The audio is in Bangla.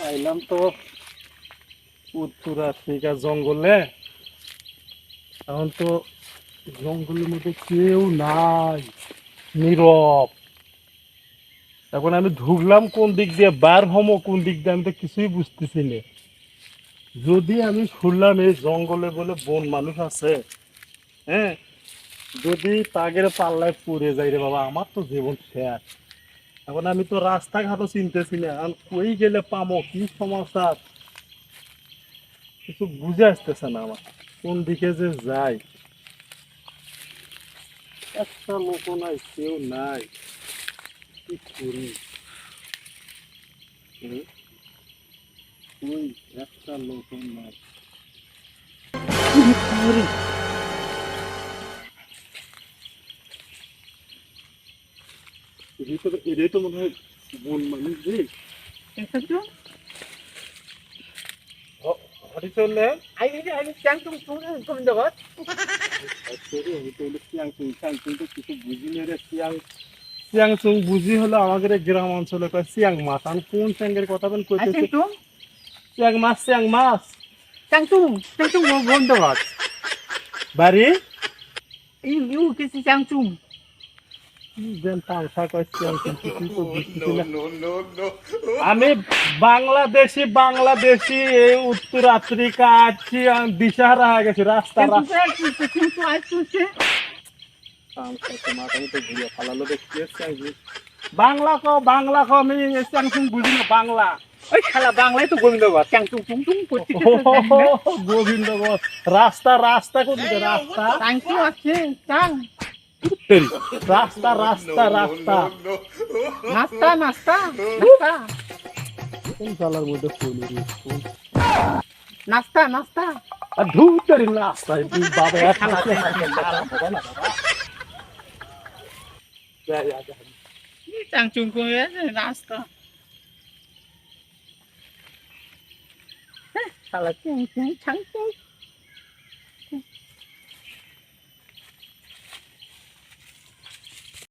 আইলাম তো উত্তর আফ্রিকা জঙ্গলে। এখন তো জঙ্গলের মধ্যে কেউ নাই, নীরব। এখন আমি ঢুকলাম কোন দিক দিয়ে, বার হমো কোন দিক দিয়ে, আমি তো কিছুই বুঝতেছি না। যদি আমি শুনলাম এই জঙ্গলে বলে বন মানুষ আছে, হ্যাঁ, যদি তাগের পাল্লায় পড়ে যাই রে বাবা, আমার তো জীবন শেষ। এখন আমি তো রাস্তাঘাটও চিনতেছি না, এখন কই গেলে পামো, কি সমস্যা কিছু বুঝে আসতেছে না আমার, কোন দিকে যে যাই। একটা লোক নাই, কেউ নাই, কি করি? হুম? ওই একটা লোক নাই, কি করি? এটাই তো মনে হয় বন মানুষ রে। হরি চললে কিছু বুঝি না রে। চিয়াং চুং বুঝি হলো আমাদের এই গ্রাম অঞ্চলে কয় চিয়াং মাছ। আমি কোন চ্যাংের কথা বলেন কইতেছি? চিয়াং মাছ, চিয়াং মাছ। Cangtung mau bondot. বাড়ি Iu kisi cangtung. দেন তামসা কয় চিয়াং চুং, কিছুই তো বুঝতেছি না। আমি বাংলাদেশি বাংলাদেশি এই উত্তর আফ্রিকা আছি, আমি দিশাহারা হয়ে গেছি রাস্তা। Cangtung tu তামসা তো মাথায় তো ঘুরিয়ে ফালালো দেখছি। বাংলা কও, বাংলা কও, আমি চিয়াং চুং বুঝি না Bangla. Oi, kalau Bangla itu Govinda cangtung tung tung putih Gobindaganj রাস্তা, রাস্তা কোন দিকে? রাস্তা cangtung আছে cang. তেরি, রাস্তা রাস্তা রাস্তা Nasta nasta nasta কোন জালার মধ্যে পড়লি রে? nasta nasta. আর ধুতেরি রাস্তায় তুই বাবা এখন আছে Cangtung ko ya nasta. Kalau cangtung cangtung.